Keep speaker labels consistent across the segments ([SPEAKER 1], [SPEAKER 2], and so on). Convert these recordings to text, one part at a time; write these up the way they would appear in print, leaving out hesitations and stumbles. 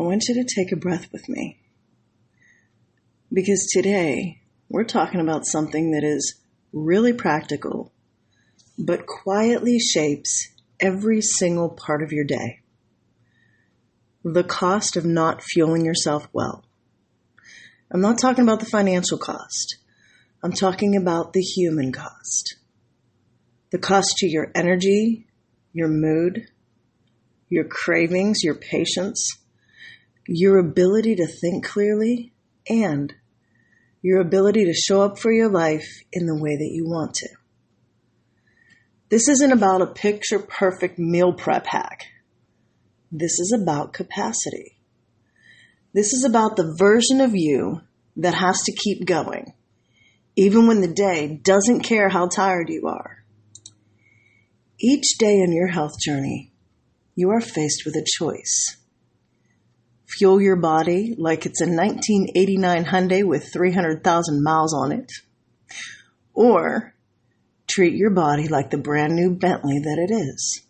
[SPEAKER 1] I want you to take a breath with me. Because today, we're talking about something that is really practical, but quietly shapes every single part of your day. The cost of not fueling yourself well. I'm not talking about the financial cost. I'm talking about the human cost. The cost to your energy, your mood, your cravings, your patience, your ability to think clearly, and your ability to show up for your life in the way that you want to. This isn't about a picture-perfect meal prep hack. This is about capacity. This is about the version of you that has to keep going, even when the day doesn't care how tired you are. Each day in your health journey, you are faced with a choice. Fuel your body like it's a 1989 Hyundai with 300,000 miles on it, or treat your body like the brand new Bentley that it is.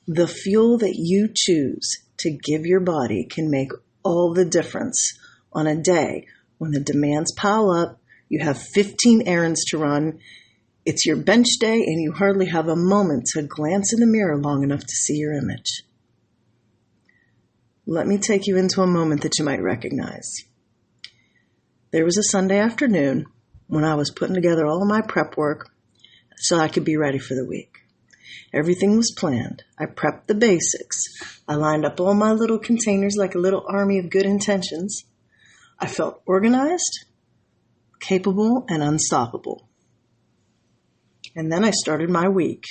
[SPEAKER 1] The fuel that you choose to give your body can make all the difference on a day when the demands pile up, you have 15 errands to run, it's your bench day, and you hardly have a moment to glance in the mirror long enough to see your image. Let me take you into a moment that you might recognize. There was a Sunday afternoon when I was putting together all my prep work so I could be ready for the week. Everything was planned. I prepped the basics. I lined up all my little containers like a little army of good intentions. I felt organized, capable, and unstoppable. And then I started my week.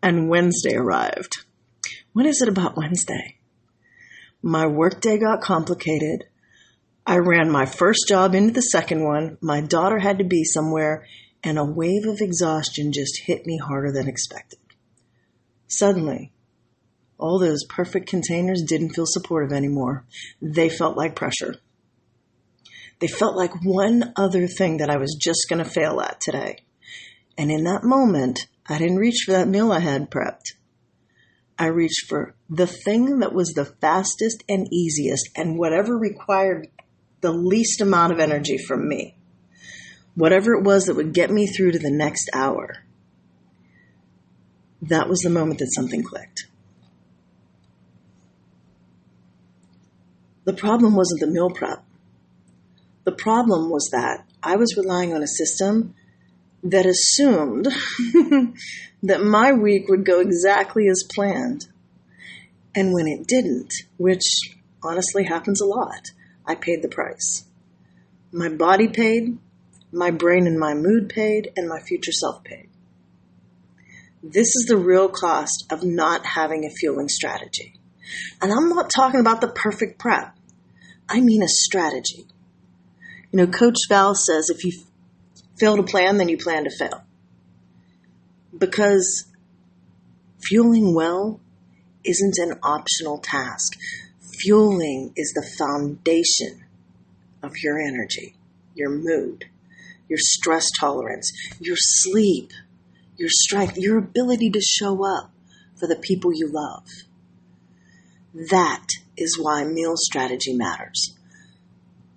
[SPEAKER 1] And Wednesday arrived. What is it about Wednesday? My workday got complicated. I ran my first job into the second one. My daughter had to be somewhere, and a wave of exhaustion just hit me harder than expected. Suddenly, all those perfect containers didn't feel supportive anymore. They felt like pressure. They felt like one other thing that I was just going to fail at today. And in that moment, I didn't reach for that meal I had prepped. I reached for the thing that was the fastest and easiest and whatever required the least amount of energy from me. Whatever it was that would get me through to the next hour. That was the moment that something clicked. The problem wasn't the meal prep. The problem was that I was relying on a system that assumed that my week would go exactly as planned. And when it didn't, which honestly happens a lot, I paid the price. My body paid, my brain and my mood paid, and my future self paid. This is the real cost of not having a fueling strategy. And I'm not talking about the perfect prep. I mean a strategy. You know, Coach Val says if you fail to plan, then you plan to fail. Because fueling well isn't an optional task. Fueling is the foundation of your energy, your mood, your stress tolerance, your sleep, your strength, your ability to show up for the people you love. That is why meal strategy matters.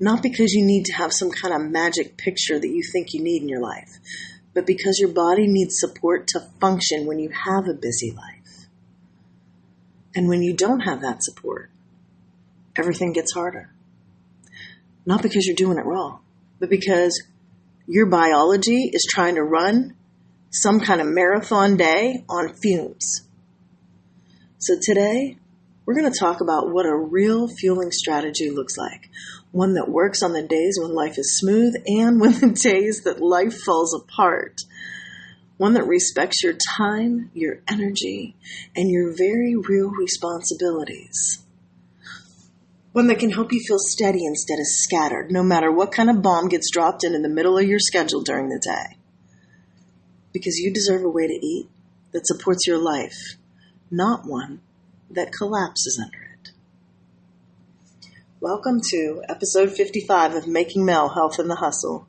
[SPEAKER 1] Not because you need to have some kind of magic picture that you think you need in your life, but because your body needs support to function when you have a busy life. And when you don't have that support, everything gets harder. Not because you're doing it wrong, but because your biology is trying to run some kind of marathon day on fumes. So today, we're going to talk about what a real fueling strategy looks like. One that works on the days when life is smooth and when the days that life falls apart. One that respects your time, your energy, and your very real responsibilities. One that can help you feel steady instead of scattered, no matter what kind of bomb gets dropped in the middle of your schedule during the day. Because you deserve a way to eat that supports your life, not one that collapses under it. Welcome to episode 55 of Making Mel Health in the Hustle.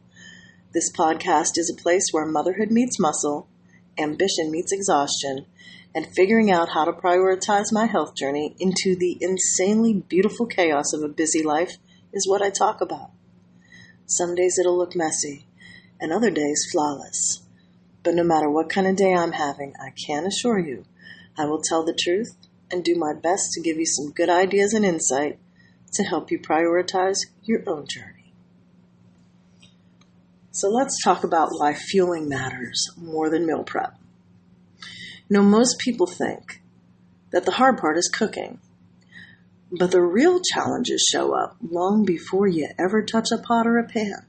[SPEAKER 1] This podcast is a place where motherhood meets muscle, ambition meets exhaustion, and figuring out how to prioritize my health journey into the insanely beautiful chaos of a busy life is what I talk about. Some days it'll look messy, and other days flawless. But no matter what kind of day I'm having, I can assure you, I will tell the truth and do my best to give you some good ideas and insight to help you prioritize your own journey. So let's talk about why fueling matters more than meal prep. Most people think that the hard part is cooking, but the real challenges show up long before you ever touch a pot or a pan.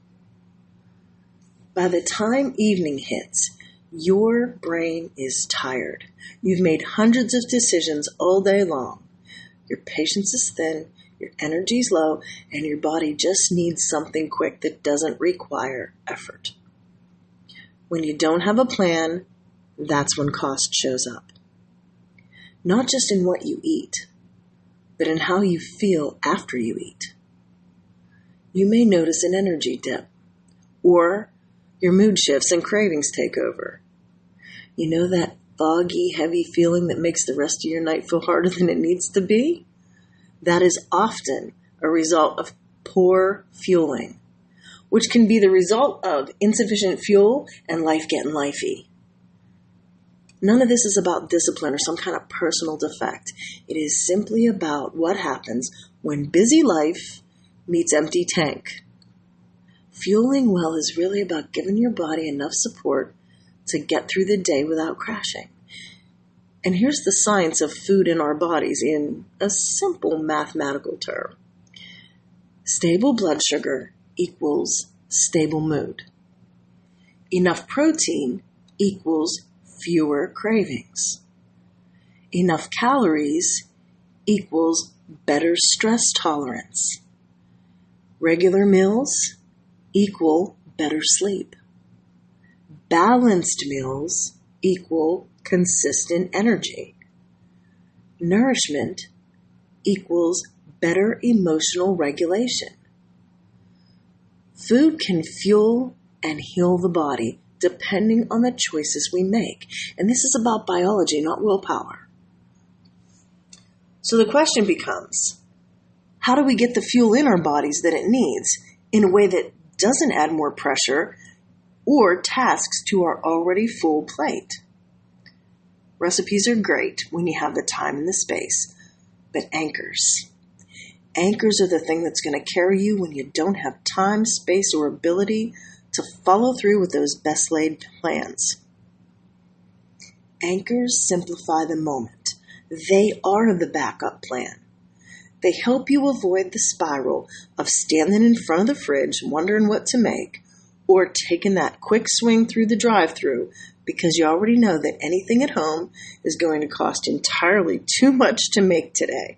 [SPEAKER 1] By the time evening hits, your brain is tired. You've made hundreds of decisions all day long. Your patience is thin, your energy's low, and your body just needs something quick that doesn't require effort. When you don't have a plan, that's when cost shows up. Not just in what you eat, but in how you feel after you eat. You may notice an energy dip, or your mood shifts and cravings take over. You know that foggy, heavy feeling that makes the rest of your night feel harder than it needs to be? That is often a result of poor fueling, which can be the result of insufficient fuel and life getting lifey. None of this is about discipline or some kind of personal defect. It is simply about what happens when busy life meets empty tank. Fueling well is really about giving your body enough support to get through the day without crashing. And here's the science of food in our bodies in a simple mathematical term. Stable blood sugar equals stable mood. Enough protein equals fewer cravings. Enough calories equals better stress tolerance. Regular meals equal better sleep. Balanced meals equal consistent energy. Nourishment equals better emotional regulation. Food can fuel and heal the body depending on the choices we make. And this is about biology, not willpower. So the question becomes, how do we get the fuel in our bodies that it needs in a way that doesn't add more pressure or tasks to our already full plate? Recipes are great when you have the time and the space, but anchors are the thing that's going to carry you when you don't have time, space, or ability to follow through with those best laid plans. Anchors simplify the moment. They are the backup plan. They help you avoid the spiral of standing in front of the fridge wondering what to make, or taking that quick swing through the drive-thru because you already know that anything at home is going to cost entirely too much to make today.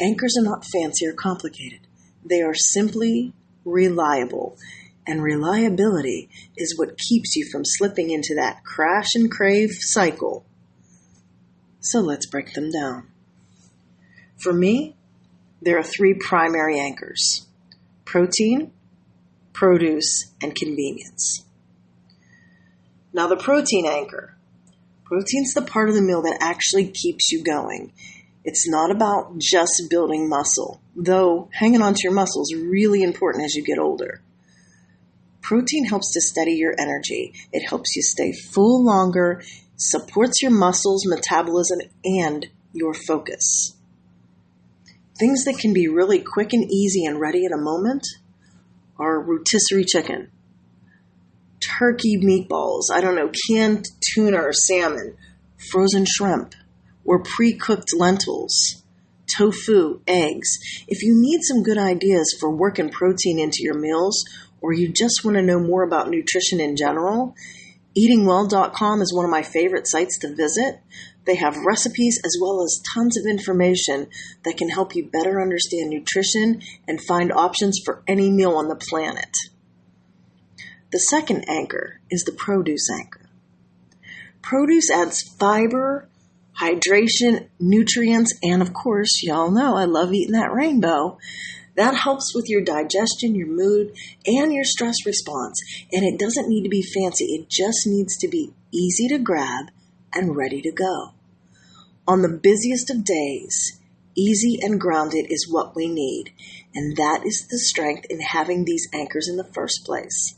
[SPEAKER 1] Anchors are not fancy or complicated. They are simply reliable. And reliability is what keeps you from slipping into that crash and crave cycle. So let's break them down. For me, there are 3 primary anchors: protein, produce, and convenience. Now the protein anchor. Protein's the part of the meal that actually keeps you going. It's not about just building muscle, though hanging on to your muscle is really important as you get older. Protein helps to steady your energy. It helps you stay full longer, supports your muscles, metabolism, and your focus. Things that can be really quick and easy and ready in a moment are rotisserie chicken, turkey meatballs, canned tuna or salmon, frozen shrimp, or pre-cooked lentils, tofu, eggs. If you need some good ideas for working protein into your meals, or you just want to know more about nutrition in general, eatingwell.com is one of my favorite sites to visit. They have recipes as well as tons of information that can help you better understand nutrition and find options for any meal on the planet. The second anchor is the produce anchor. Produce adds fiber, hydration, nutrients, and of course, y'all know I love eating that rainbow. That helps with your digestion, your mood, and your stress response. And it doesn't need to be fancy. It just needs to be easy to grab and ready to go. On the busiest of days, easy and grounded is what we need, and that is the strength in having these anchors in the first place.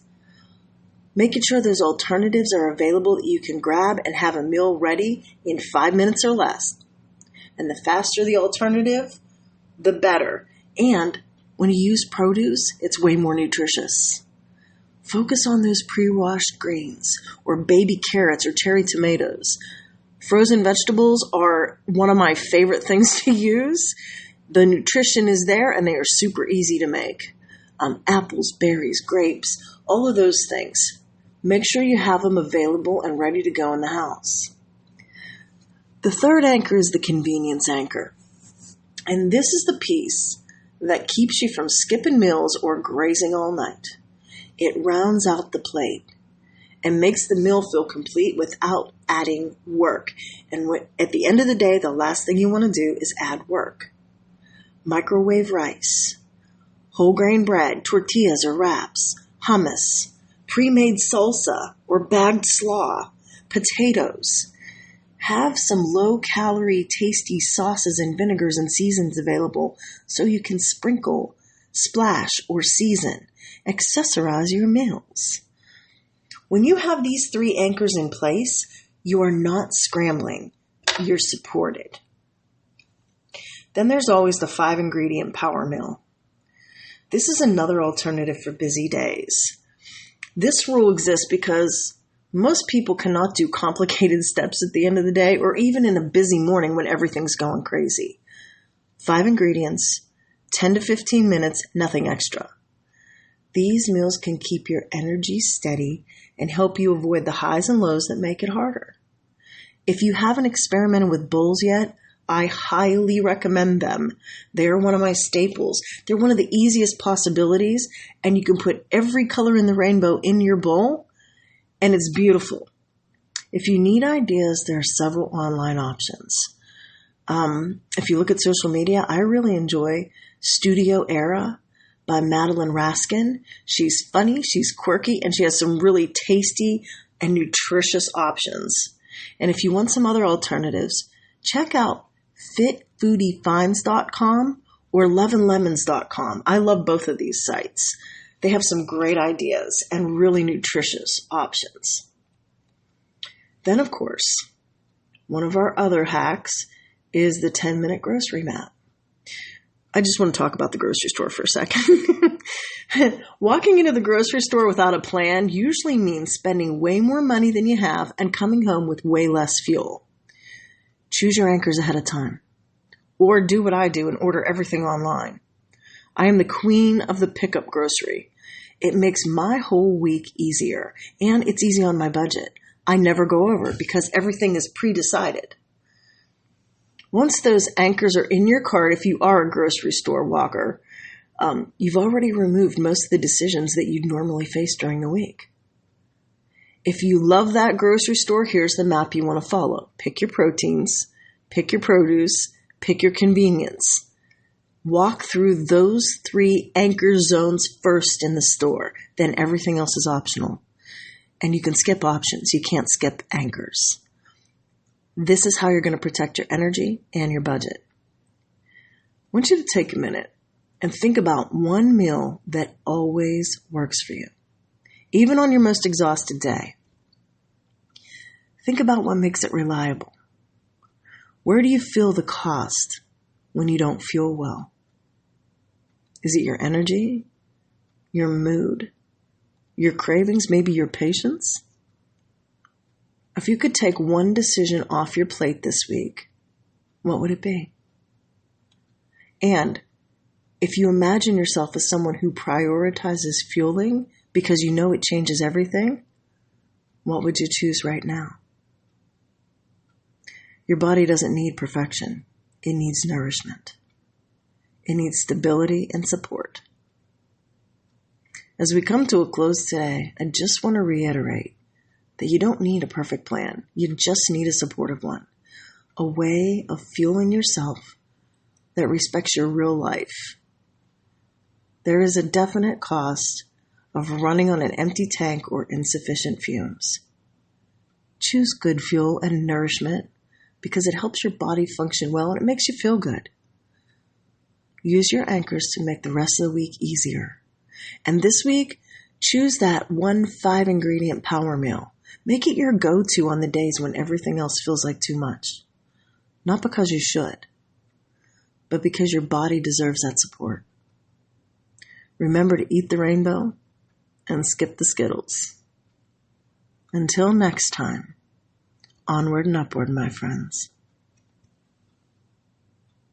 [SPEAKER 1] Making sure those alternatives are available that you can grab and have a meal ready in 5 minutes or less. And the faster the alternative, the better. And when you use produce, it's way more nutritious. Focus on those pre-washed greens or baby carrots or cherry tomatoes. Frozen vegetables are one of my favorite things to use. The nutrition is there and they are super easy to make. Apples, berries, grapes, all of those things. Make sure you have them available and ready to go in the house. The third anchor is the convenience anchor. And this is the piece that keeps you from skipping meals or grazing all night. It rounds out the plate and makes the meal feel complete without adding work. And at the end of the day, the last thing you want to do is add work. Microwave rice, whole grain bread, tortillas or wraps, hummus, pre-made salsa or bagged slaw, potatoes. Have some low-calorie, tasty sauces and vinegars and seasons available so you can sprinkle, splash, or season. Accessorize your meals. When you have these three anchors in place, you are not scrambling. You're supported. Then there's always the 5-ingredient power meal. This is another alternative for busy days. This rule exists because most people cannot do complicated steps at the end of the day or even in a busy morning when everything's going crazy. 5 ingredients, 10 to 15 minutes, nothing extra. These meals can keep your energy steady and help you avoid the highs and lows that make it harder. If you haven't experimented with bowls yet, I highly recommend them. They're one of my staples. They're one of the easiest possibilities, and you can put every color in the rainbow in your bowl, and it's beautiful. If you need ideas, there are several online options. If you look at social media, I really enjoy Studio Era by Madeline Raskin. She's funny, she's quirky, and she has some really tasty and nutritious options. And if you want some other alternatives, check out fitfoodiefinds.com or loveandlemons.com. I love both of these sites. They have some great ideas and really nutritious options. Then, of course, one of our other hacks is the 10-minute grocery map. I just want to talk about the grocery store for a second. Walking into the grocery store without a plan usually means spending way more money than you have and coming home with way less fuel. Choose your anchors ahead of time. Or do what I do and order everything online. I am the queen of the pickup grocery. It makes my whole week easier, and it's easy on my budget. I never go over because everything is pre-decided. Once those anchors are in your cart, if you are a grocery store walker, you've already removed most of the decisions that you'd normally face during the week. If you love that grocery store, here's the map you want to follow. Pick your proteins, pick your produce, pick your convenience. Walk through those 3 anchor zones first in the store. Then everything else is optional. And you can skip options. You can't skip anchors. This is how you're going to protect your energy and your budget. I want you to take a minute and think about one meal that always works for you, even on your most exhausted day. Think about what makes it reliable. Where do you feel the cost when you don't feel well? Is it your energy, your mood, your cravings, maybe your patience? If you could take one decision off your plate this week, what would it be? And if you imagine yourself as someone who prioritizes fueling because you know it changes everything, what would you choose right now? Your body doesn't need perfection. It needs nourishment. It needs stability and support. As we come to a close today, I just want to reiterate that you don't need a perfect plan. You just need a supportive one. A way of fueling yourself that respects your real life. There is a definite cost of running on an empty tank or insufficient fumes. Choose good fuel and nourishment because it helps your body function well and it makes you feel good. Use your anchors to make the rest of the week easier. And this week, choose that 1 5-ingredient power meal. Make it your go-to on the days when everything else feels like too much. Not because you should, but because your body deserves that support. Remember to eat the rainbow and skip the Skittles. Until next time, onward and upward, my friends.